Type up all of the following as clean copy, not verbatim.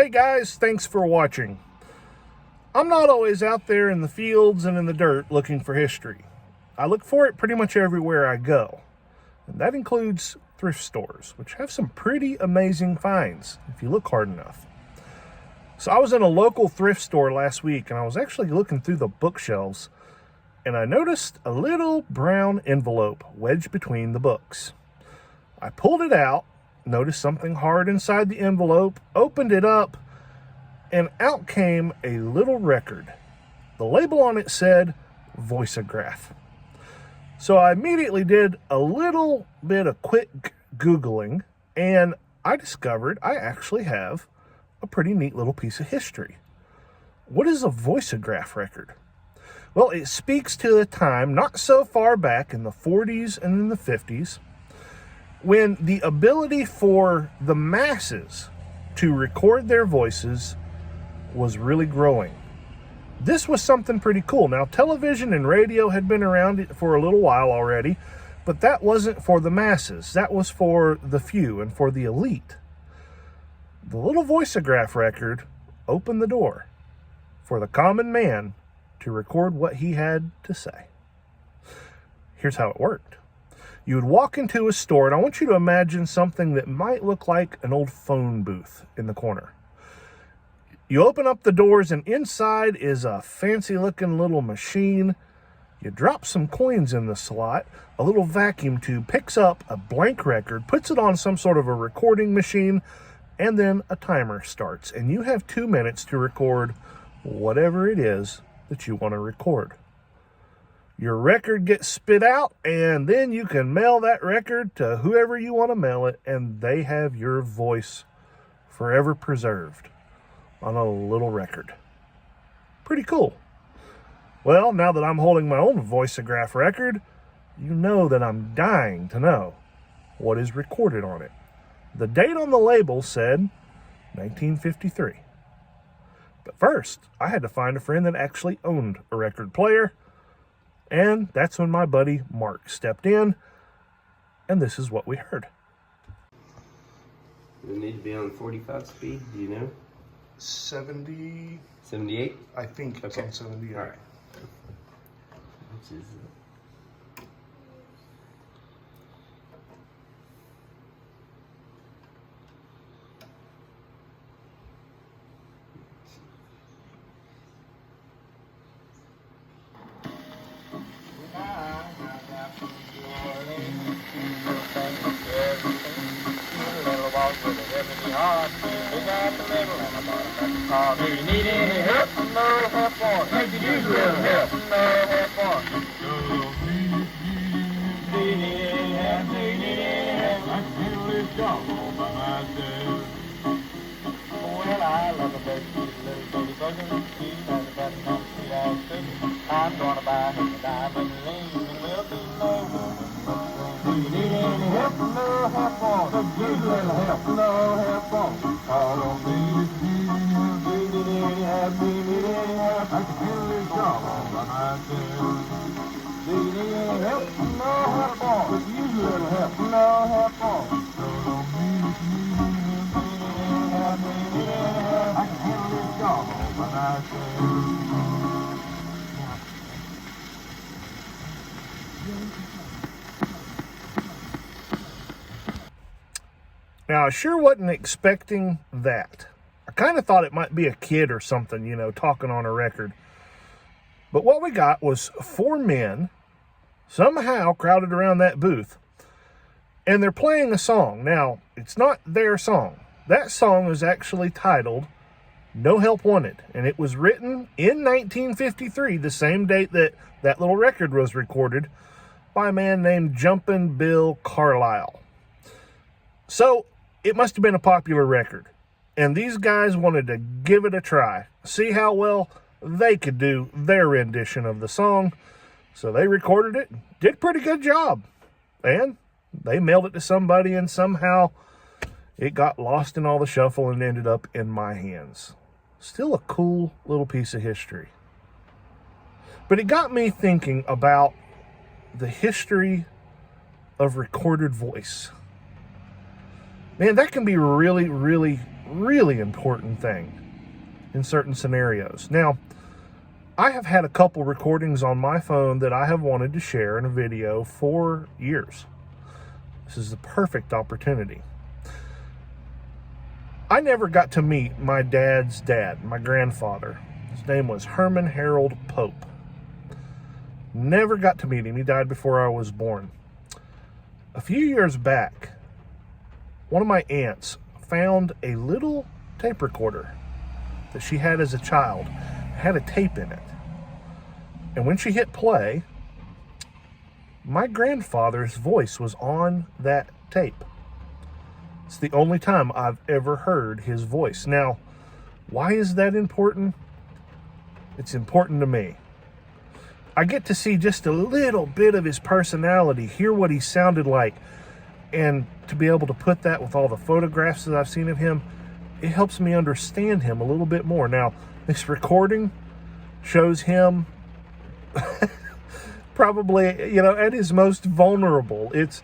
Hey guys, thanks for watching. I'm not always out there in the fields and in the dirt looking for history. I look for it pretty much everywhere I go. And that includes thrift stores, which have some pretty amazing finds if you look hard enough. So I was in a local thrift store last week and I was actually looking through the bookshelves and I noticed a little brown envelope wedged between the books. I pulled it out, noticed something hard inside the envelope, opened it up, and out came a little record. The label on it said Voiceograph. So I immediately did a little bit of quick Googling, and I discovered I actually have a pretty neat little piece of history. What is a Voiceograph record? Well, it speaks to a time not so far back in the 40s and in the 50s when the ability for the masses to record their voices was really growing. This was something pretty cool. Now, television and radio had been around for a little while already, but that wasn't for the masses. That was for the few and for the elite. The little Voiceograph record opened the door for the common man to record what he had to say. Here's how it worked. You would walk into a store, and I want you to imagine something that might look like an old phone booth in the corner. You open up the doors, and inside is a fancy-looking little machine. You drop some coins in the slot. A little vacuum tube picks up a blank record, puts it on some sort of a recording machine, and then a timer starts. And you have 2 minutes to record whatever it is that you want to record. Your record gets spit out, and then you can mail that record to whoever you want to mail it, and they have your voice forever preserved on a little record. Pretty cool. Well, now that I'm holding my own Voiceograph record, you know that I'm dying to know what is recorded on it. The date on the label said 1953. But first, I had to find a friend that actually owned a record player. And that's when my buddy Mark stepped in, and this is what we heard. Does it need to be on 45 speed? Do you know? 70. 78? I think it's on 78. All right. Which is... Do you need any help? No help for it. If you need little help, no help for it. Do you need any help? Do you need any help? I can handle this job all by myself. Well, I love a big little bitty bugger. She's got a button on sweet ass cookie. I'm gonna buy him a diamond ring, and we'll be no. Do you need any help? No help for it. If you need little help, no help for it. Call on me. I can handle this job all by myself. Do you need any help? No help for it. If you need a little help, no help for it. I can handle this job all by myself. Now, I sure wasn't expecting that. I kind of thought it might be a kid or something, you know, talking on a record. But what we got was 4 men somehow crowded around that booth. And they're playing a song. Now, it's not their song. That song is actually titled No Help Wanted. And it was written in 1953, the same date that that little record was recorded, by a man named Jumpin' Bill Carlisle. So, it must have been a popular record. And these guys wanted to give it a try, see how well they could do their rendition of the song. So they recorded it, did a pretty good job. And they mailed it to somebody, and somehow it got lost in all the shuffle and ended up in my hands. Still a cool little piece of history. But it got me thinking about the history of recorded voice. Man, that can be really, really, really important thing in certain scenarios. Now, I have had a couple recordings on my phone that I have wanted to share in a video for years. This is the perfect opportunity. I never got to meet my dad's dad, my grandfather. His name was Herman Harold Pope. Never got to meet him. He died before I was born. A few years back, one of my aunts found a little tape recorder that she had as a child. It had a tape in it. And when she hit play, my grandfather's voice was on that tape. It's the only time I've ever heard his voice. Now, why is that important? It's important to me. I get to see just a little bit of his personality, hear what he sounded like, and to be able to put that with all the photographs that I've seen of him, it helps me understand him a little bit more. Now, this recording shows him probably, at his most vulnerable. It's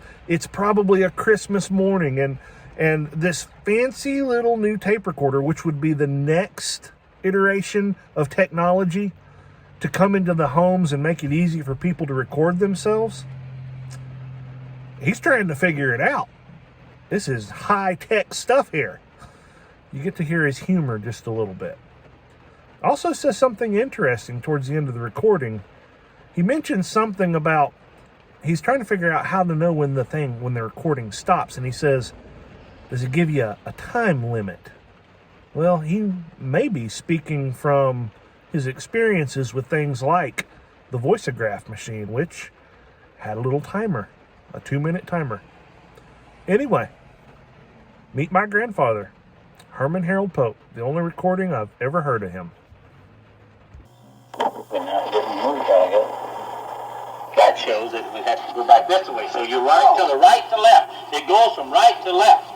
probably a Christmas morning, and this fancy little new tape recorder, which would be the next iteration of technology to come into the homes and make it easy for people to record themselves. He's trying to figure it out. This is high-tech stuff here. You get to hear his humor just a little bit. Also says something interesting towards the end of the recording. He mentions something about he's trying to figure out how to know when the recording stops. And he says, does it give you a time limit? Well, he may be speaking from his experiences with things like the voiceograph machine, which had a little timer, a 2-minute timer. Anyway, meet my grandfather, Herman Harold Pope, the only recording I've ever heard of him. That shows that we have to go back this way. So you run it to the right to left. It goes from right to left.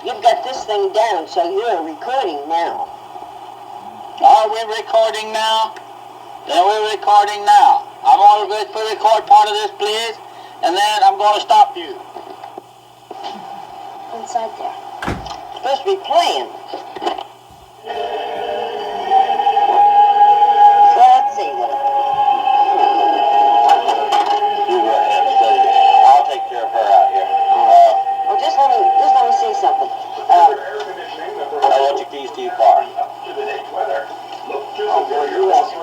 You've got this thing down, so you're recording now. Are we recording now? Then we're recording now. I'm going to record part of this, please, and then I'm going to stop you. Inside there. It's supposed to be playing. Well, let's see then. You go ahead, study it. I'll take care of her out here. Well, just let me see something. I want your keys to your car. You asked for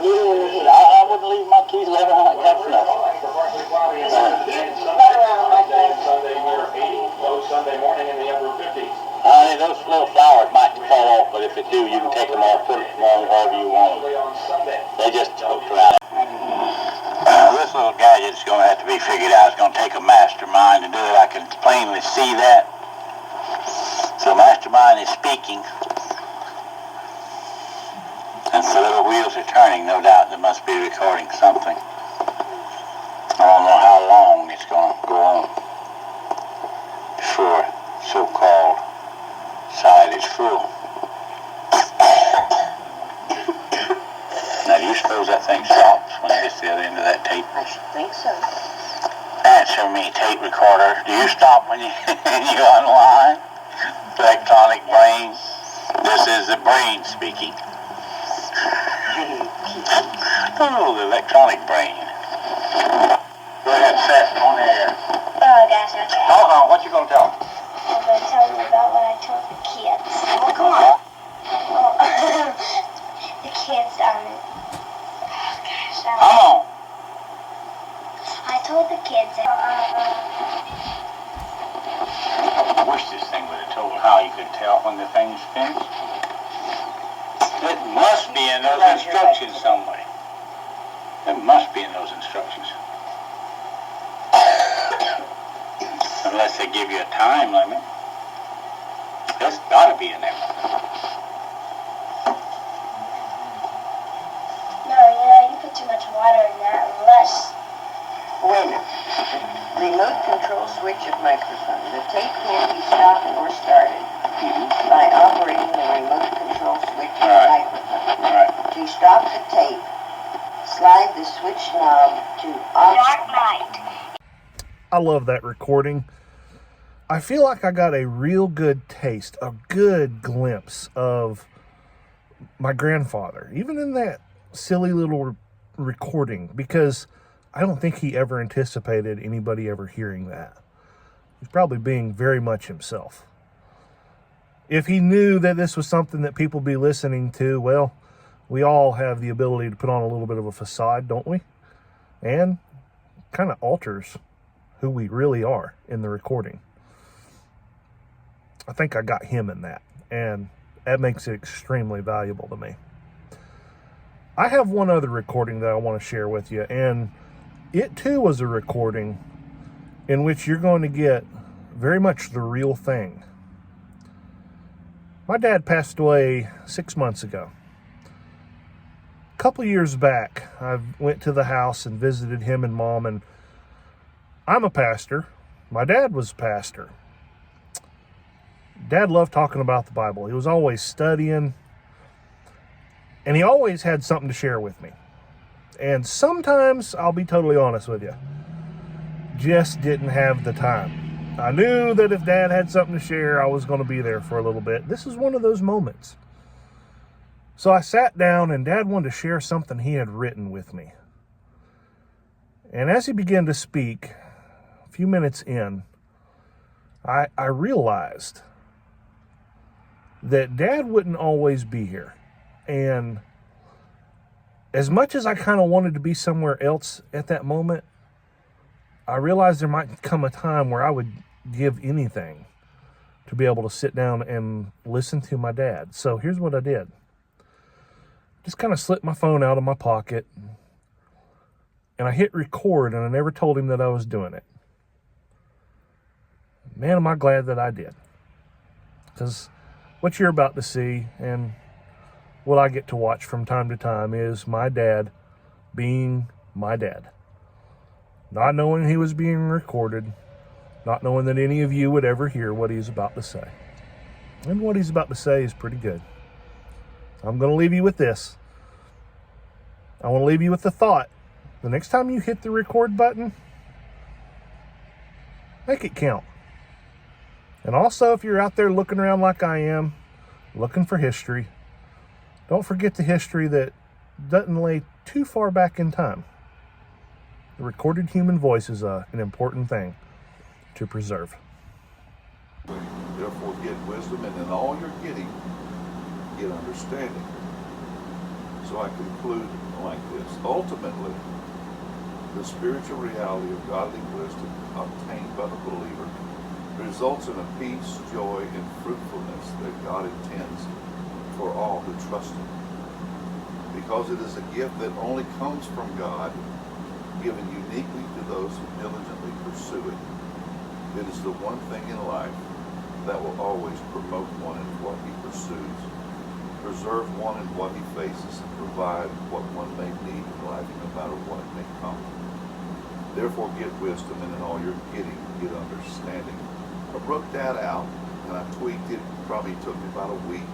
needle in the heat. I wouldn't leave my keys laying around like that for nothing. Sunday morning in the upper 50s. Honey, those little flowers might fall off, but if it do, you can take them off, put them on however you want. They just joked around. This little gadget's going to have to be figured out. It's going to take a mastermind to do it. I can plainly see that. So mastermind is speaking. And so little wheels are turning, no doubt they must be recording something. I don't know how long it's going to go on before so-called side is full. Now, do you suppose that thing stops when it gets to the other end of that tape? I should think so. Answer me, tape recorder. Do you stop when you unwind? Electronic brain. This is the brain speaking. Oh, the electronic brain. Go ahead, Seth, on air. Oh, gosh, okay. Hold on, what you gonna tell them? I'm going to tell you about what I told the kids. Oh, come on. Well, the kids, Come on. I told the kids, I wish this thing would have told how you could tell when the thing's finished. It must be in those instructions somewhere. It must be in those instructions. Unless they give you a time limit. It's got to be in there. no, you put too much water in that unless... Wait a minute. Remote control switch of microphone. The tape can be stopped or started by operating the remote control switch of microphone. All right. To stop the tape, slide the switch knob to off. Dark night. I love that recording. I feel like I got a real good taste, a good glimpse of my grandfather, even in that silly little recording, because I don't think he ever anticipated anybody ever hearing that. He's probably being very much himself. If he knew that this was something that people be listening to, well, we all have the ability to put on a little bit of a facade, don't we? And kind of alters who we really are in the recording. I think I got him in that, and that makes it extremely valuable to me. I have one other recording that I want to share with you, and it too was a recording in which you're going to get very much the real thing. My dad passed away 6 months ago. A couple years back, I went to the house and visited him and Mom, and I'm a pastor. My dad was a pastor. Dad loved talking about the Bible. He was always studying, and he always had something to share with me. And sometimes, I'll be totally honest with you, just didn't have the time. I knew that if Dad had something to share, I was going to be there for a little bit. This is one of those moments. So I sat down, and Dad wanted to share something he had written with me. And as he began to speak, a few minutes in, I realized that Dad wouldn't always be here. And as much as I kind of wanted to be somewhere else at that moment, I realized there might come a time where I would give anything to be able to sit down and listen to my dad. So here's what I did. Just kind of slipped my phone out of my pocket, and I hit record, and I never told him that I was doing it. Man, am I glad that I did. Because what you're about to see, and what I get to watch from time to time, is my dad being my dad. Not knowing he was being recorded, not knowing that any of you would ever hear what he's about to say. And what he's about to say is pretty good. I'm going to leave you with this. I want to leave you with the thought. The next time you hit the record button, make it count. And also, if you're out there looking around like I am, looking for history, don't forget the history that doesn't lay too far back in time. The recorded human voice is an important thing to preserve. Therefore get wisdom, and in all you're getting, get understanding. So I conclude like this. Ultimately, the spiritual reality of godly wisdom obtained by the believer results in a peace, joy, and fruitfulness that God intends for all who trust Him. Because it is a gift that only comes from God, given uniquely to those who diligently pursue it. It is the one thing in life that will always promote one in what he pursues, preserve one in what he faces, and provide what one may need in life, no matter what may come. Therefore get wisdom, and in all you're getting, get understanding. I wrote that out, and I tweaked it. Probably took me about a week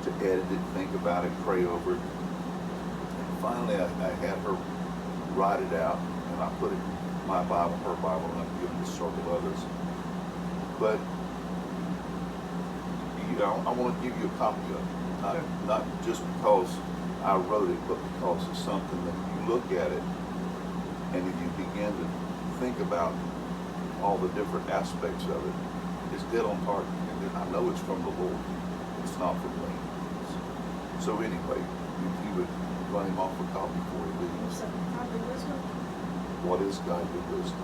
to edit it, think about it, pray over it. And finally, I had her write it out, and I put it in my Bible, her Bible, and I've given it to several others. But I want to give you a copy of it, not just because I wrote it, but because it's something that you look at it, and if you begin to think about all the different aspects of it, it's dead on target. And I know it's from the Lord. It's not from me. So anyway, if you would run him off a copy for you, please. What is godly wisdom?